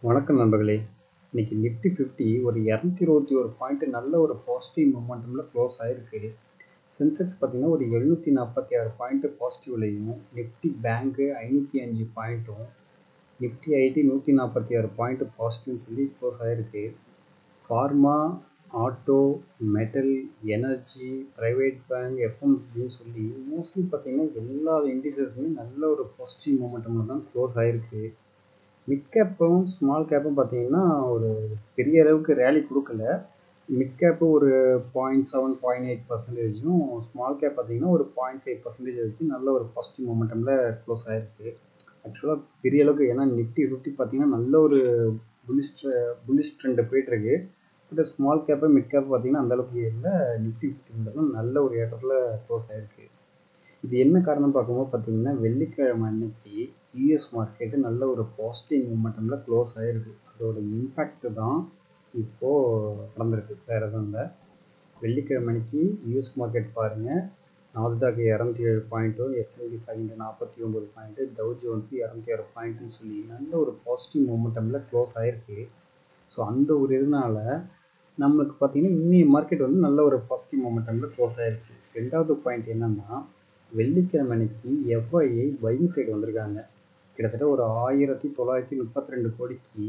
வணக்கம் நண்பர்களே. இன்னைக்கு நிஃப்டி 50 ஒரு 221 பாயிண்ட் நல்ல ஒரு பாசிட்டிவ் மொமெண்டமில் க்ளோஸ் ஆகிருக்கு. சென்செக்ஸ் பார்த்தீங்கன்னா ஒரு 746 பாயிண்ட் பாசிட்டிவ்லையும், நிஃப்டி பேங்க்கு 505 பாயிண்ட்டும், நிஃப்டி ஐடி 146 பாயிண்ட் பாசிட்டிவ்னு சொல்லி க்ளோஸ் ஆகிருக்கு. Pharma, auto, metal, energy, private bank, எஃப்எம்சின்னு சொல்லி மோஸ்ட்லி பார்த்தீங்கன்னா எல்லா இண்டிசஸுமே நல்ல ஒரு பாசிட்டிவ் மொமெண்டமில் தான் க்ளோஸ் ஆகிருக்கு. மிட் கேப்பும் ஸ்மால் கேப்பும் பார்த்தீங்கன்னா ஒரு பெரிய அளவுக்கு ரேலி கொடுக்கல. மிட் கேப்பு ஒரு 0.7 0.8%, ஸ்மால் கேப் பார்த்தீங்கன்னா ஒரு 0.5% வரைக்கும் நல்ல ஒரு பாசிட்டிவ் மொமெண்டமில் க்ளோஸ் ஆகிருக்கு. ஆக்சுவலாக பெரிய அளவுக்கு, ஏன்னா நிஃப்டி 50 பார்த்தீங்கன்னா நல்ல ஒரு புல்லிஷ் ட்ரெண்டு போயிட்டுருக்கு. But small gap mid cap பார்த்தீங்கன்னா அந்தளவுக்கு இல்லை. நிஃப்டி 50 மட்டும் நல்ல ஒரு ஏற்றத்தில் க்ளோஸ் ஆகிருக்கு. இது என்ன காரணம் பார்க்கும்போது பார்த்தீங்கன்னா, வெள்ளிக்கிழமை அன்னைக்கு யூஎஸ் மார்க்கெட்டு நல்ல ஒரு பாசிட்டிவ் மூமெண்டமில் க்ளோஸ் ஆகிருக்கு. அதோட இம்பேக்ட் தான் இப்போது நடந்திருக்கு, வேறு எதுவும் இல்லை. வெள்ளிக்கிழமை அன்னைக்கு யூஎஸ் மார்க்கெட் பாருங்கள், நாஸ்டாக் 207 பாயிண்ட்டும், S&P 500 49 பாயிண்ட்டு, டவ் ஜோன்ஸ் 206 பாயிண்ட்டுன்னு சொல்லி நல்ல ஒரு பாசிட்டிவ் மூமெண்டமில் க்ளோஸ் ஆகிருக்கு. ஸோ அந்த ஒரு இதனால நம்மளுக்கு பார்த்தீங்கன்னா இன்னைய மார்க்கெட் வந்து நல்ல ஒரு பாசிட்டிவ் மொமெண்டமில் க்ளோஸ் ஆகிருக்கு. ரெண்டாவது பாயிண்ட் என்னென்னா, வெள்ளிக்கிழமை அன்னைக்கு எஃப்ஐஐ பையிங் சைடு வந்திருக்காங்க. கிட்டத்தட்ட ஒரு 1932 கோடிக்கு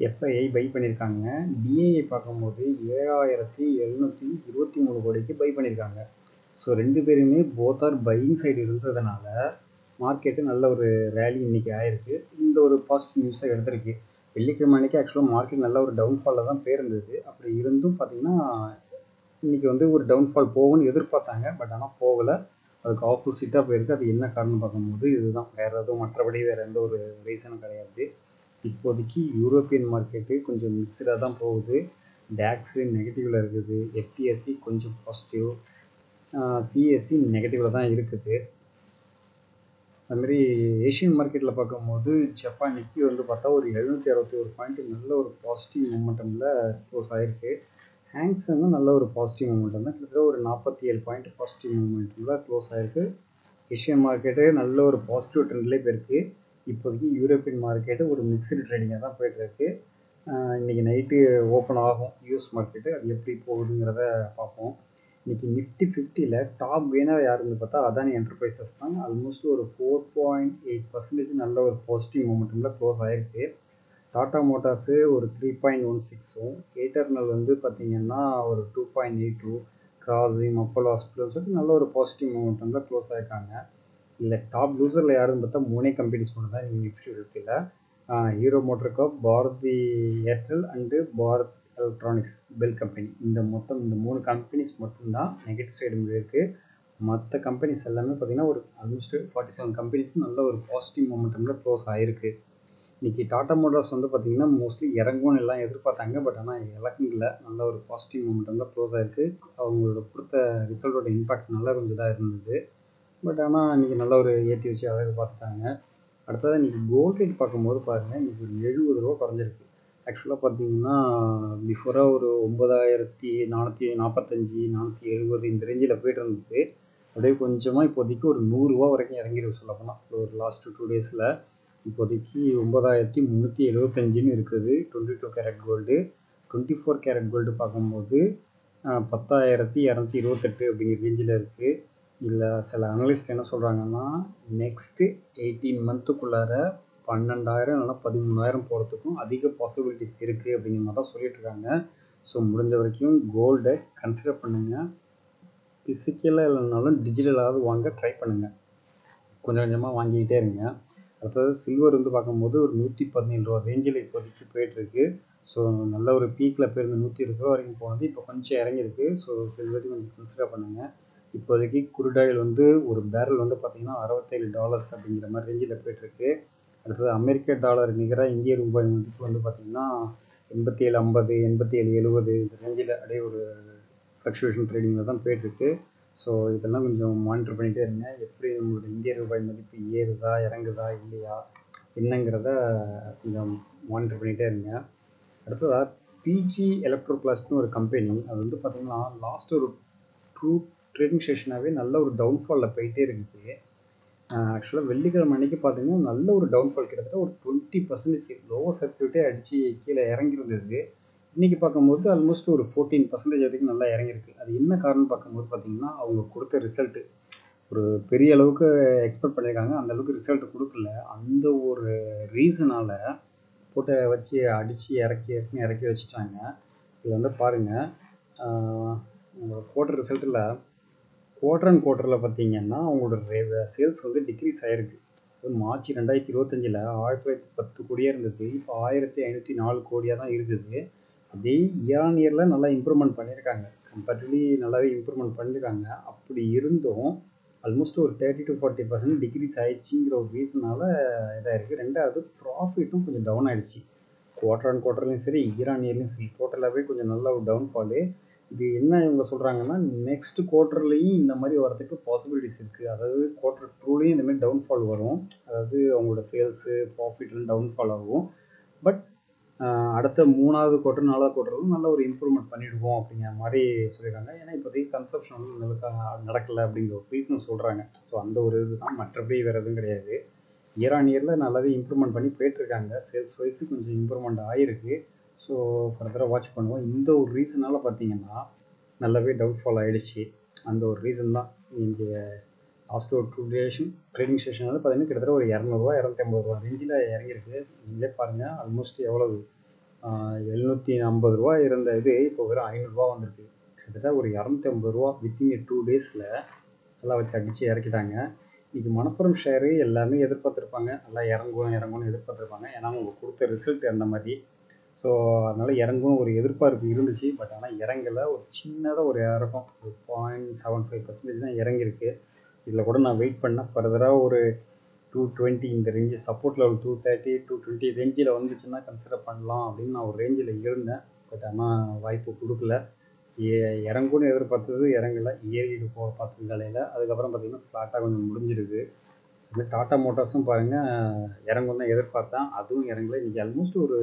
எஃப்ஐஐ பை பண்ணியிருக்காங்க. டிஐஐ பார்க்கும்போது 7723 கோடிக்கு பை பண்ணியிருக்காங்க. ஸோ ரெண்டு பேருமே போத் ஆர் பையிங் சைடு இருந்ததுனால மார்க்கெட்டு நல்ல ஒரு ரேலி இன்றைக்கி ஆயிருக்கு. இந்த ஒரு பாசிட்டிவ் நியூஸை எடுத்திருக்கு. வெள்ளிக்கிழமை அன்றைக்கி ஆக்சுவலாக மார்க்கெட் நல்ல ஒரு டவுன்ஃபாலில் தான் போயிருந்தது. அப்படி இருந்தும் பார்த்திங்கன்னா இன்றைக்கி வந்து ஒரு டவுன்ஃபால் போகும்னு எதிர்பார்த்தாங்க. பட் ஆனால் போகலை, அதுக்கு ஆப்போசிட்டாக போயிருக்கு. அது என்ன காரணம் பார்க்கும்போது இதுதான், வேறு எதுவும் மற்றபடி வேறு எந்த ஒரு ரீசனும் கிடையாது. இப்போதைக்கு யூரோப்பியன் மார்க்கெட்டு கொஞ்சம் மிக்சடாக தான் போகுது. டேக்ஸு நெகட்டிவில் இருக்குது, எஃப்டிஎஸ்சி கொஞ்சம் பாசிட்டிவ், சிஎஸ்சி நெகட்டிவில் தான் இருக்குது. அதுமாரி ஏஷியன் மார்க்கெட்டில் பார்க்கும்போது ஜப்பான் நிக்கி வந்து பார்த்தா ஒரு 761 பாயிண்ட் நல்ல ஒரு பாசிட்டிவ் மூமெண்டமில் க்ளோஸ் ஆகிருக்கு. ஹேங்ஸுங்கும் நல்ல ஒரு பாசிட்டிவ் மூமெண்டம் தான், கிட்டத்தட்ட ஒரு 47 பாயிண்ட் பாசிட்டிவ் மூமெண்ட்டில் க்ளோஸ் ஆகிருக்கு. ஏஷியன் மார்க்கெட்டு நல்ல ஒரு பாசிட்டிவ் ட்ரெண்ட்லேயே போயிருக்கு. இப்போதைக்கு யூரோப்பியன் மார்க்கெட்டு ஒரு மிக்சடு ட்ரேடிங்காக தான் போய்ட்டுருக்கு. இன்றைக்கி நைட்டு ஓப்பன் ஆகும் யூஎஸ் மார்க்கெட்டு, அது எப்படி போகுதுங்கிறத பார்ப்போம். இன்றைக்கி நிஃப்டி 50ல் டாப் கெய்னர் யாருன்னு பார்த்தா அதானி என்டர்பிரைசஸ் தான். ஆல்மோஸ்ட் ஒரு 4.8% நல்ல ஒரு பாசிட்டிவ் மூமெண்டமில் க்ளோஸ் ஆகிருக்கு. டாடா மோட்டார்ஸு ஒரு 3.16ம், ஏட்டர்னல் வந்து பார்த்திங்கன்னா ஒரு 2.82, கிராசிம், அப்போலோ ஹாஸ்பிட்டல்னு சொல்லிட்டு நல்ல ஒரு பாசிட்டிவ் மூமெண்டமில் க்ளோஸ் ஆகிருக்காங்க. இல்லை டாப் லூசரில் யாருன்னு பார்த்தா 3 கம்பெனிஸ் மட்டும் தான் நீங்கள் நிஃப்டி 50ல். ஹீரோ மோட்டர் காப், பாரதி ஏர்டெல் அண்டு பாரத் எலக்ட்ரானிக்ஸ் பெல் கம்பெனி, இந்த 3 கம்பெனிஸ் மட்டும்தான் நெகட்டிவ் சைடு இருக்குது. மற்ற கம்பெனிஸ் எல்லாமே பார்த்திங்கன்னா ஒரு ஆல்மோஸ்ட் 47 கம்பெனிஸ் நல்ல ஒரு பாசிட்டிவ் மொமெண்டமில் க்ளோஸ் ஆகிருக்கு. இன்றைக்கி டாடா மோட்டார்ஸ் வந்து பார்த்திங்கன்னா மோஸ்ட்லி இறங்கும்னு எல்லாம் எதிர்பார்த்தாங்க. பட் ஆனால் இறங்கல, நல்ல ஒரு பாசிட்டிவ் மொமெண்டமில் க்ளோஸ் ஆகிருக்கு. அவங்களோட கொடுத்த ரிசல்ட்டோட இம்பாக்ட் நல்லா கொஞ்சம் இதாக இருந்தது. பட் ஆனால் இன்றைக்கி நல்ல ஒரு ஏற்றி வச்சு அழகு பார்த்துட்டாங்க. அடுத்தது இன்றைக்கி கோல்ட் ரேட் பார்க்கும்போது பாருங்கள், இன்றைக்கி ஒரு 70 ரூபா குறைஞ்சிருக்கு. ஆக்சுவலாக பார்த்தீங்கன்னா பிஃபோராக ஒரு 9445 470 இந்த ரேஞ்சில் போய்ட்டு இருந்தது. அப்படியே கொஞ்சமாக இப்போதைக்கு ஒரு 100 ரூபா வரைக்கும் இறங்கிருக்கு. சொல்லப்போனால் ஒரு லாஸ்ட்டு 2 டேஸில் இப்போதைக்கு 9375ன்னு இருக்குது 22 கேரட் கோல்டு. 24 கேரட் கோல்டு பார்க்கும்போது 10,228 அப்படிங்கிற ரேஞ்சில் இருக்குது. இல்லை சில அனலிஸ்ட் என்ன சொல்கிறாங்கன்னா, நெக்ஸ்ட்டு 18 மந்த்துக்குள்ளார 12,000 இல்லைனா 13,000 போகிறதுக்கும் அதிக பாசிபிலிட்டிஸ் இருக்குது அப்படிங்கிற மாதிரி தான் சொல்லிகிட்ருக்காங்க. ஸோ முடிஞ்ச வரைக்கும் கோல்டை கன்சிடர் பண்ணுங்கள். ஃபிசிக்கலாக இல்லைனாலும் டிஜிட்டலாவது வாங்க ட்ரை பண்ணுங்கள். கொஞ்சம் கொஞ்சமாக வாங்கிக்கிட்டே இருங்க. அடுத்தது சில்வர் வந்து பார்க்கும்போது ஒரு 117 ரூபா ரேஞ்சில் இப்போதைக்கு போயிட்டுருக்கு. ஸோ நல்ல ஒரு பீக்கில் போயிருந்து 120 ரூபா வரைக்கும் போனது, இப்போ கொஞ்சம் இறங்கிருக்கு. ஸோ சில்வரையும் கொஞ்சம் கன்சிடர் பண்ணுங்கள். இப்போதைக்கு குரூட் ஆயில் வந்து ஒரு பேரல் வந்து பார்த்திங்கன்னா $67 அப்படிங்கிற மாதிரி ரேஞ்சில் போயிட்டுருக்கு. அடுத்தது அமெரிக்க டாலர் நிகராக இந்திய ரூபாய் மதிப்பு வந்து பார்த்திங்கன்னா 87.50 87.70 இந்த ரேஞ்சில் அப்படியே ஒரு ஃப்ளக்சுவேஷன் ட்ரேடிங்கில் தான் போயிட்டுருக்கு. ஸோ இதெல்லாம் கொஞ்சம் மானிட்டர் பண்ணிகிட்டே இருங்க. எப்படி நம்மளோட இந்திய ரூபாய் மதிப்பு ஏறுதா இறங்குதா இல்லையா என்னங்கிறத கொஞ்சம் மானிட்டர் பண்ணிகிட்டே இருங்க. அடுத்ததாக பிஜி எலக்ட்ரோ பிளாஸ்ட்னு ஒரு கம்பெனி, அது வந்து பார்த்திங்கன்னா லாஸ்ட் ஒரு 2 ட்ரேடிங் செஷனாகவே நல்ல ஒரு டவுன்ஃபாலில் போயிட்டே இருக்குது. ஆக்சுவலாக வெள்ளிக்கிழமை அன்னைக்கு பார்த்தீங்கன்னா நல்ல ஒரு டவுன்ஃபால், கிட்டத்தட்ட ஒரு 20% லோவர் சர்க்யூட்டே அடித்து கீழே இறங்கியிருந்தது. இன்றைக்கி பார்க்கும்போது ஆல்மோஸ்ட் ஒரு 14% வரைக்கும் நல்லா இறங்கியிருக்கு. அது என்ன காரணம்னு பார்க்கும்போது பார்த்தீங்கன்னா, அவங்க கொடுத்த ரிசல்ட்டு ஒரு பெரிய அளவுக்கு எக்ஸ்பெக்ட் பண்ணியிருக்காங்க. அந்த அளவுக்கு ரிசல்ட் கொடுக்கல. அந்த ஒரு ரீசனால் போட்டு வச்சு அடித்து இறக்கி வச்சுட்டாங்க. இதில் வந்து பாருங்கள், உங்களோட குவார்ட்டர் ரிசல்ட்டில் குவார்ட்டர் அண்ட் குவார்ட்டரில் பார்த்தீங்கன்னா அவங்களோட சேல்ஸ் வந்து டிக்ரீஸ் ஆகிருக்கு. மார்ச் 2025 1910 கோடியாக இருந்தது, இப்போ 1504 கோடியாக தான் இருக்குது. அதே இயர் ஆன் இயரில் நல்லா இம்ப்ரூவ்மெண்ட் பண்ணியிருக்காங்க, கம்பேரிட்டிவ்லி நல்லாவே இம்ப்ரூவ்மெண்ட் பண்ணியிருக்காங்க. அப்படி இருந்தும் ஆல்மோஸ்ட் ஒரு 30-40% டிக்ரீஸ் ஆயிடுச்சுங்கிற ஒரு ரீசனால் இதாக இருக்குது. ரெண்டாவது ப்ராஃபிட்டும் கொஞ்சம் டவுன் ஆகிடுச்சு. குவார்ட்டர் ஆன் குவார்ட்டர்லையும் சரி, இயர் ஆன் இயர்லையும் சரி, டோட்டலாகவே கொஞ்சம் நல்ல ஒரு டவுன்ஃபாலு. இது என்ன இவங்க சொல்கிறாங்கன்னா, நெக்ஸ்ட் குவார்ட்டர்லேயும் இந்த மாதிரி வரதுக்கு பாசிபிலிட்டிஸ் இருக்குது. அதாவது குவார்ட்டர் டூலேயும் இந்த மாதிரி டவுன்ஃபால் வரும். அதாவது அவங்களோட சேல்ஸு ப்ராஃபிட்லாம் டவுன்ஃபால் ஆகும். பட் அடுத்த 3வது குவார்ட்டர் 4வது குவார்ட்டரும் நல்ல ஒரு இம்ப்ரூவ்மெண்ட் பண்ணிடுவோம் அப்படிங்கிற மாதிரி சொல்லியிருக்காங்க. ஏன்னா இப்போதைக்கு கன்சப்ஷன் வந்து நடக்கலை அப்படிங்கிற ஒரு ரீசன் சொல்கிறாங்க. ஸோ அந்த ஒரு இதுதான், மற்றபடி வேறு எதுவும் கிடையாது. இயர் ஆன் இயரில் நல்லாவே இம்ப்ரூவ்மெண்ட் பண்ணி போயிட்டுருக்காங்க. சேல்ஸ் வைஸு கொஞ்சம் இம்ப்ரூவ்மெண்ட் ஆகிருக்கு. ஸோ ஃபர்தராக வாட்ச் பண்ணுவோம். இந்த ஒரு ரீசனால் பார்த்தீங்கன்னா நல்லாவே டவுன்ஃபால் ஆகிடுச்சு. அந்த ஒரு ரீசன் தான். இங்கே லாஸ்ட் ஒரு 2 டேஷன் ட்ரேடிங் செஷன் வந்து பார்த்தீங்கன்னா கிட்டத்தட்ட ஒரு 200 250 ரேஞ்சில் இறங்கியிருக்கு. நீங்களே பாருங்கள், ஆல்மோஸ்ட் எவ்வளவு 750 இருந்த இது இப்போ வெறும் 500 வந்திருக்கு. கிட்டத்தட்ட ஒரு 250 வித்தின் 2 டேஸில் நல்லா வச்சு அடித்து இறக்கிட்டாங்க. இது மணப்புரம் ஷேரு எல்லாமே எதிர்பார்த்துருப்பாங்க, நல்லா இறங்கும்னு எதிர்பார்த்துருப்பாங்க. ஏன்னா அவங்க கொடுத்த ரிசல்ட் அந்த மாதிரி. ஸோ அதனால் இறங்கும் ஒரு எதிர்பார்ப்பு இருந்துச்சு. பட் ஆனால் இறங்கலை. ஒரு சின்னதாக ஒரு இறக்கம், ஒரு 0.75% தான் இறங்கியிருக்கு. இதில் கூட நான் வெயிட் பண்ணேன். ஃபர்தராக ஒரு 220 இந்த ரேஞ்சு சப்போர்ட் லெவல் 230 220 ரேஞ்சில் வந்துச்சுன்னா கன்சிடர் பண்ணலாம் அப்படின்னு நான் ஒரு ரேஞ்சில் இருந்தேன். பட் ஆனால் வாய்ப்பு கொடுக்கல. இறங்கும்னு எதிர்பார்த்தது இறங்கலை, ஏறிட்டு போக பார்த்து நிலையில். அதுக்கப்புறம் பார்த்திங்கன்னா ஃப்ளாட்டாக கொஞ்சம் முடிஞ்சிருக்கு. அதுமாதிரி டாட்டா மோட்டார்ஸும் பாருங்கள், இறங்கும் தான் எதிர்பார்த்தேன், அதுவும் இறங்கலை. இன்றைக்கி ஆல்மோஸ்ட் ஒரு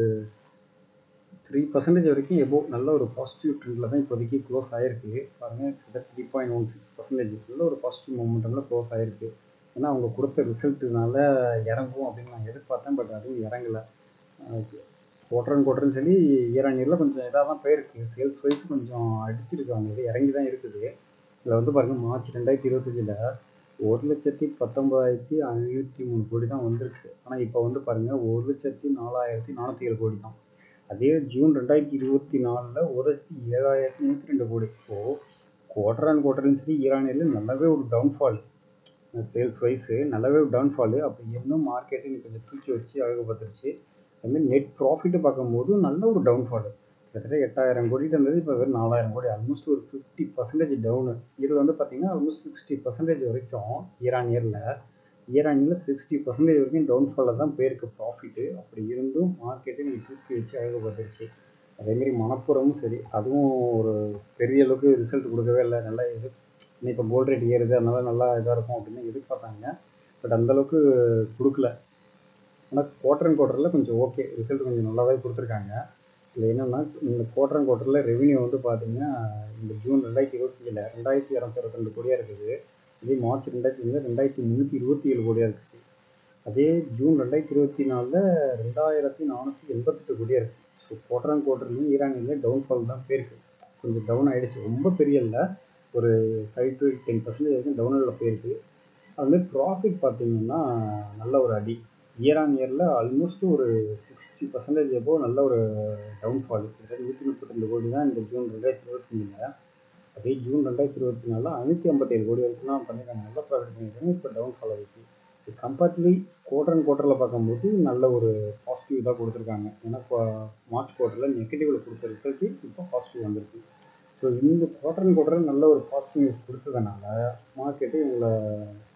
3% வரைக்கும் எபோவ் நல்ல ஒரு பாசிட்டிவ் ட்ரெண்டில் தான் இப்போதைக்கு க்ளோஸ் ஆகிருக்கு. பாருங்கள், கிட்டத்தட்ட 3.16% நல்ல ஒரு பாசிட்டிவ் மூமெண்டமில் க்ளோஸ் ஆகிருக்கு. ஏன்னா அவங்க கொடுத்த ரிசல்ட்டுனால இறங்கும் அப்படின்னு நான் எதிர்பார்த்தேன். பட் அதுவும் இறங்கலை. குவார்ட்டர் அண்ட் குவார்ட்டர்னு சொல்லி இயர் ஆன் இயரில் கொஞ்சம் இதாக தான் போயிருக்கு. சேல்ஸ் வைஸ் கொஞ்சம் அடிச்சிருக்காங்க, இது இறங்கி தான் இருக்குது. இதில் வந்து பாருங்கள், மார்ச் 2025 1,19,503 கோடி தான் வந்திருக்கு. ஆனால் இப்போ வந்து பாருங்கள் 1,04,407 கோடி தான். அதே ஜூன் 2024 1,07,102 கோடி. இப்போது குவார்ட்டர் ஆன் குவார்ட்டர்லையும் சரி, இயர் ஆன் இயர்லையும் நல்லாவே ஒரு டவுன்ஃபால், சேல்ஸ் வைஸு நல்லாவே ஒரு டவுன்ஃபாலு. அப்போ இன்னும் மார்க்கெட்டு இன்னைக்கு கொஞ்சம் தூக்கி வச்சு அழகு பார்த்துருச்சு. அதுமாதிரி நெட் ப்ராஃபிட்டு பார்க்கும்போது நல்ல ஒரு டவுன்ஃபாலு. கிட்டத்தட்ட 8,000 கோடிட்டு இருந்தது, இப்போ வெறும் 4,000 கோடி, ஆல்மோஸ்ட் ஒரு 50% டவுனு. இது வந்து பார்த்திங்கன்னா ஆல்மோஸ்ட் 60% வரைக்கும் இயர் ஆன் இயரில் 60% வரைக்கும் டவுன்ஃபாலில் தான் போயிருக்கு ப்ராஃபிட்டு. அப்படி இருந்தும் மார்க்கெட்டு நீங்கள் தூக்கி வச்சு அழகு பார்த்துருச்சு. அதேமாரி மணப்புரமும் சரி, அதுவும் ஒரு பெரிய அளவுக்கு ரிசல்ட் கொடுக்கவே இல்லை. நல்லா இன்னும் இப்போ கோல்டு ரேட் ஏறுது, அதனால நல்லா இதாக இருக்கும் அப்படின்னு எதிர்பார்த்தாங்க. பட் அந்தளவுக்கு கொடுக்கல. ஆனால் குவார்ட்டர் அண்ட் குவார்ட்டரில் கொஞ்சம் ஓகே, ரிசல்ட் கொஞ்சம் நல்லாவே கொடுத்துருக்காங்க. இதில் என்னென்னா, இந்த குவார்ட்டர் அண்ட் குவார்ட்டரில் ரெவன்யூ வந்து பார்த்திங்கன்னா இந்த ஜூன் 2025 2,222 கோடியாக இருக்குது. இதே மார்ச் 2025 2,327 கோடியாக இருக்குது. அதே ஜூன் 2024 2,488 கோடியாக இருக்குது. ஸோ குவார்ட்டர் அண்ட் குவார்ட்டர்லையும் இயர் ஆன் இயர்லையும் டவுன்ஃபால் தான் போயிருக்கு. கொஞ்சம் டவுன் ஆகிடுச்சு, ரொம்ப பெரிய இல்லை, ஒரு 5-10% வரைக்கும் டவுனில் போயிருக்கு. அதுமாதிரி ப்ராஃபிட் பார்த்திங்கன்னா நல்ல ஒரு அடி. இயர் ஆன் இயரில் ஆல்மோஸ்ட் ஒரு 60% எபோவ் நல்ல ஒரு டவுன்ஃபால். கிட்டத்தட்ட 132 கோடி தான் இந்த ஜூன் 2025. அதே ஜூன் 2024 557 கோடி வரைக்கும் தான் பண்ணியிருக்காங்க, நல்ல ப்ராஃபிட் பண்ணியிருக்காங்க. இப்போ டவுன்ஃபால் ஆகிடுச்சு. கம்பேரிட்டிவ்லி குவார்ட்டர் அண்ட் குவார்ட்டரில் பார்க்கும்போது நல்ல ஒரு பாசிட்டிவ் தான் கொடுத்துருக்காங்க. ஏன்னா இப்போ மார்ச் குவார்ட்டரில் நெகட்டிவில் கொடுத்த ரிசல்ட்டு இப்போ பாசிட்டிவ் வந்திருக்கு. ஸோ இந்த குவார்ட்டர் அண்ட் குவார்ட்டர் நல்ல ஒரு பாசிட்டிவ் நியூஸ் கொடுத்ததுனால மார்க்கெட்டு இவங்களை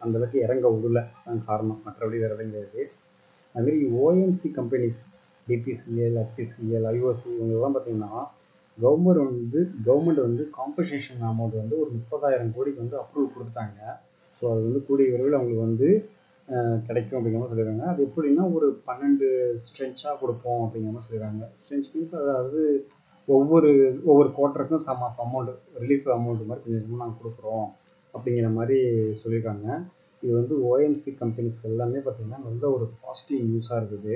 அந்தளவுக்கு இறங்க விடல, தான் காரணம், மற்றபடி வேறு எதுவும் கிடையாது. அதுமாரி ஓஎம்சி கம்பெனிஸ், டிபிசிஎல், எஃப்பிசிஎல், ஐஓசி இவங்கெல்லாம் பார்த்திங்கன்னா கவர்மெண்ட் வந்து காம்பன்சேஷன் அமௌண்ட் வந்து ஒரு 30,000 கோடிக்கு வந்து அப்ரூவல் கொடுத்துட்டாங்க. ஸோ அது வந்து கூடிய விரைவில் அவங்களுக்கு வந்து கிடைக்கும் அப்படிங்கிற மாதிரி சொல்லியிருக்காங்க. அது எப்படின்னா ஒரு 12 ஸ்ட்ரென்ச்சாக கொடுப்போம் அப்படிங்கிற மாதிரி சொல்லியிருக்காங்க. ஸ்ட்ரென்ச் மீன்ஸ் அதாவது ஒவ்வொரு குவார்ட்டருக்கும் some of amount, relief amount மாதிரி கொஞ்சம் கொஞ்சமாக நாங்கள் கொடுக்குறோம் அப்படிங்கிற மாதிரி சொல்லியிருக்காங்க. இது வந்து ஓஎம்சி கம்பெனிஸ் எல்லாமே பார்த்திங்கன்னா நல்ல ஒரு பாசிட்டிவ் நியூஸாக இருக்குது.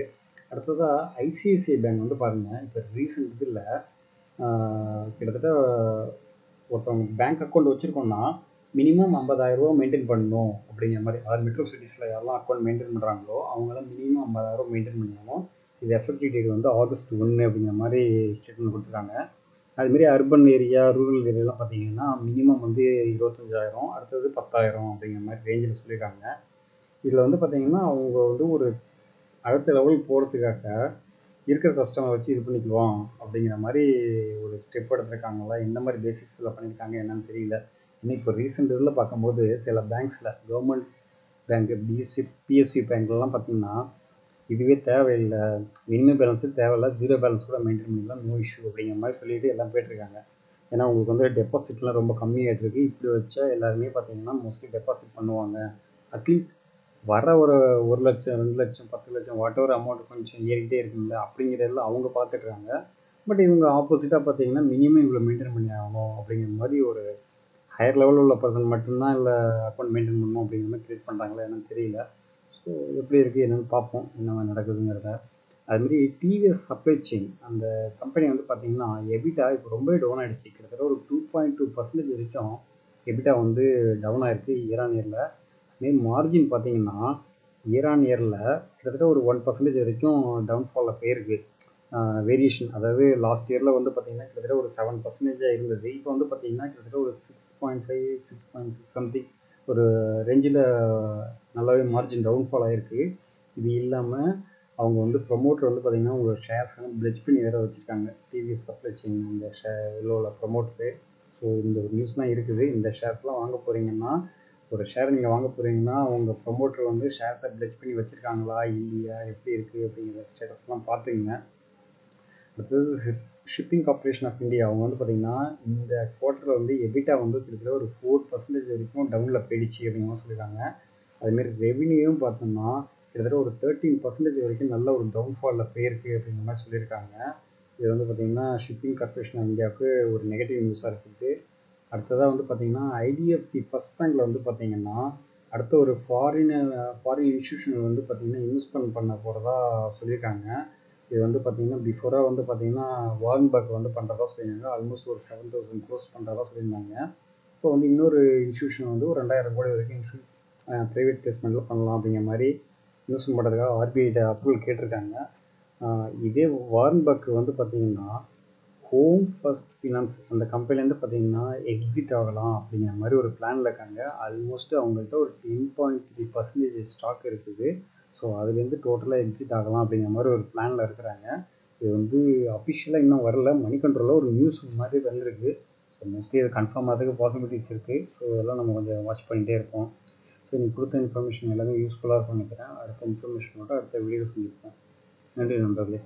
அடுத்ததாக ஐசிஐசிஐ பேங்க் வந்து பாருங்கள், இப்போ ரீசெண்ட் இதில் கிட்டத்தட்ட ஒருத்தவங்க பேங்க் அக்கௌண்ட் வச்சுருக்கோன்னா மினிமம் 50,000 மெயின்டைன் பண்ணணும் அப்படிங்கிற மாதிரி. அதாவது மெட்ரோ சிட்டிஸில் யாரெல்லாம் அக்கௌண்ட் மெயின்டைன் பண்ணுறாங்களோ அவங்களாம் மினிமம் 50,000 மெயின்டைன் பண்ணணும். இது எஃபெக்டிவ் டேட் வந்து August 1 அப்படிங்கிற மாதிரி ஸ்டேட்மெண்ட் கொடுத்துருக்காங்க. அதுமாரி அர்பன் ஏரியா, ரூரல் ஏரியாலாம் பார்த்தீங்கன்னா மினிமம் வந்து 25,000, அடுத்தது 10,000 அப்படிங்கிற மாதிரி ரேஞ்சில் சொல்லியிருக்காங்க. இதில் வந்து பார்த்தீங்கன்னா அவங்க வந்து ஒரு அடுத்த லெவல் போகிறதுக்காக இருக்கிற கஸ்டமரை வச்சு இது பண்ணிக்குவோம் அப்படிங்கிற மாதிரி ஒரு ஸ்டெப் எடுத்துருக்காங்களா. எந்த மாதிரி பேசிக்ஸில் பண்ணியிருக்காங்க என்னன்னு தெரியல. இன்னும் இப்போ ரீசெண்ட் இதில் பார்க்கும்போது சில பேங்க்ஸில் கவர்மெண்ட் பேங்க், பிஎஸ்சி பேங்க்லாம் பார்த்தீங்கன்னா இதுவே தேவையில்லை, மினிமம் பேலன்ஸு தேவையில்லை, 0 பேலன்ஸ் கூட மெயின்டைன் பண்ணிக்கலாம், நோ இஷ்யூ அப்படிங்கிற மாதிரி சொல்லிட்டு எல்லாம் போயிட்டுருக்காங்க. ஏன்னா உங்களுக்கு வந்து டெபாசிட்லாம் ரொம்ப கம்மியாகிட்டு இருக்குது. இப்படி வச்சா எல்லாருமே பார்த்தீங்கன்னா மோஸ்ட்லி டெபாசிட் பண்ணுவாங்க. அட்லீஸ்ட் வர ஒரு 1 லட்சம், 2 லட்சம், 10 லட்சம் வாட் எவர் அமௌண்ட் கொஞ்சம் ஏறிக்கிட்டே இருக்குங்கள, அப்படிங்கிறதெல்லாம் அவங்க பார்த்துட்றாங்க. பட் இவங்க ஆப்போசிட்டாக பார்த்தீங்கன்னா மினிமம் இவ்வளோ மெயின்டைன் பண்ணி ஆகணும் அப்படிங்கிற மாதிரி ஒரு ஹையர் லெவலில் உள்ள பர்சன் மட்டும்தான் இல்லை அக்கௌண்ட் மெயின்டைன் பண்ணணும் அப்படிங்கிற மாதிரி க்ரியேட் பண்ணுறாங்களா என்னன்னு தெரியல. ஸோ எப்படி இருக்குது என்னென்னு பார்ப்போம், என்ன நடக்குதுங்கிறத. அதுமாரி டிவிஎஸ் சப்ளை செயின் அந்த கம்பெனி வந்து பார்த்திங்கன்னா எபிட்டா இப்போ ரொம்பவே டவுன் ஆகிடுச்சு. கிட்டத்தட்ட ஒரு 2.2% வரைக்கும் எபிட்டா வந்து டவுன் ஆகிருக்கு இயர் ஆன் இயரில். அதுமாரி மார்ஜின் பார்த்திங்கன்னா இயர் ஆன் இயரில் கிட்டத்தட்ட ஒரு 1% வரைக்கும் டவுன்ஃபாலில் போயிருக்கு. வேரியேஷன், அதாவது லாஸ்ட் இயரில் வந்து பார்த்திங்கன்னா கிட்டத்தட்ட ஒரு 7% இருந்தது. இப்போ வந்து பார்த்திங்கன்னா கிட்டத்தட்ட ஒரு 6.5, 6.6 சம்திங் ஒரு ரேஞ்சில் நல்லாவே மார்ஜின் டவுன்ஃபால் ஆகிருக்கு. இது இல்லாமல் அவங்க வந்து ப்ரொமோட்டர் வந்து பார்த்திங்கன்னா உங்களோட ஷேர்ஸ் எல்லாம் பிளெட்ஜ் பண்ணி வேறு வச்சுருக்காங்க. டிவிஎஸ் சப்ளை செயின் இந்த இதில் உள்ள ப்ரொமோட்டரு. ஸோ இந்த நியூஸ்லாம் இருக்குது. இந்த ஷேர்ஸ்லாம் வாங்க போகிறீங்கன்னா, ஒரு ஷேர் நீங்கள் வாங்க போகிறீங்கன்னா உங்கள் ப்ரொமோட்டர் வந்து ஷேர்ஸை பிளெட்ஜ் பண்ணி வச்சுருக்காங்களா இல்லையா, எப்படி இருக்குது அப்படிங்கிற ஸ்டேட்டஸ்லாம் பார்த்துக்குங்க. அடுத்தது ஷிப்பிங் கார்ப்பரேஷன் ஆஃப் இந்தியா, அவங்க வந்து பார்த்திங்கன்னா இந்த குவார்ட்டரில் வந்து எபிட்டா வந்து கிட்டத்தட்ட ஒரு 4% வரைக்கும் டவுனில் போயிடுச்சு அப்படிங்கிற மாதிரி சொல்லியிருக்காங்க. அதுமாரி ரெவின்யூவும் பார்த்தோம்னா கிட்டத்தட்ட ஒரு 13% வரைக்கும் நல்ல ஒரு டவுன்ஃபாலில் போயிருக்கு அப்படிங்கிற மாதிரி சொல்லியிருக்காங்க. இது வந்து பார்த்திங்கன்னா ஷிப்பிங் கார்ப்பரேஷன் ஆஃப் இந்தியாவுக்கு ஒரு நெகட்டிவ் நியூஸாக இருக்குது. அடுத்ததாக வந்து பார்த்திங்கன்னா ஐடிஎஃப்சி ஃபர்ஸ்ட் பேங்க்கில் வந்து பார்த்திங்கன்னா அடுத்த ஒரு ஃபாரின் இன்ஸ்டியூஷன் வந்து பார்த்திங்கன்னா இன்வெஸ்ட்மெண்ட் பண்ண போகிறதா சொல்லியிருக்காங்க. இது வந்து பார்த்திங்கன்னா பிஃபோராக வந்து பார்த்திங்கன்னா வாரன் பஃபெட் வந்து பண்ணுறதா சொல்லியிருந்தாங்க. ஆல்மோஸ்ட் ஒரு 7,000 crores பண்ணுறதா சொல்லியிருந்தாங்க. இப்போ வந்து இன்னொரு இன்ஸ்டியூஷன் வந்து ஒரு 2,000 கோடி வரைக்கும் ப்ரைவேட் பிளேஸ்மெண்ட்டில் பண்ணலாம் அப்படிங்கிற மாதிரி இன்வெஸ்ட்மெண்ட் பண்ணுறதுக்காக ஆர்பிஐ அப்ரூவல் கேட்டிருக்காங்க. இதே வாரன் பஃபெட் வந்து பார்த்திங்கன்னா ஹோம் ஃபர்ஸ்ட் ஃபினான்ஸ் அந்த கம்பெனிலேருந்து பார்த்திங்கன்னா எக்ஸிட் ஆகலாம் அப்படிங்கிற மாதிரி ஒரு பிளானில் இருக்காங்க. ஆல்மோஸ்ட் அவங்கள்ட்ட ஒரு 10.3% ஸ்டாக் இருக்குது. ஸோ அதுலேருந்து டோட்டலாக எக்ஸிட் ஆகலாம் அப்படிங்கிற மாதிரி ஒரு பிளானில் இருக்கிறாங்க. இது வந்து அஃபிஷியலாக இன்னும் வரல, மணி கண்ட்ரோலில் ஒரு நியூஸ் மாதிரி வந்திருக்கு. ஸோ மோஸ்ட்லி இது கன்ஃபார்ம் ஆகிறதுக்கு பாசிபிலிட்டிஸ் இருக்குது. ஸோ இதெல்லாம் நம்ம கொஞ்சம் வாட்ச் பண்ணிகிட்டே இருப்போம். ஸோ நீ கொடுத்த இன்ஃபர்மேஷன் எல்லாமே யூஸ்ஃபுல்லாக இருக்கும்னு நினைக்கிறேன். அடுத்த இன்ஃபர்மேஷனோட அடுத்த வீடியோ சந்திப்போம். நன்றி நண்பர்களே.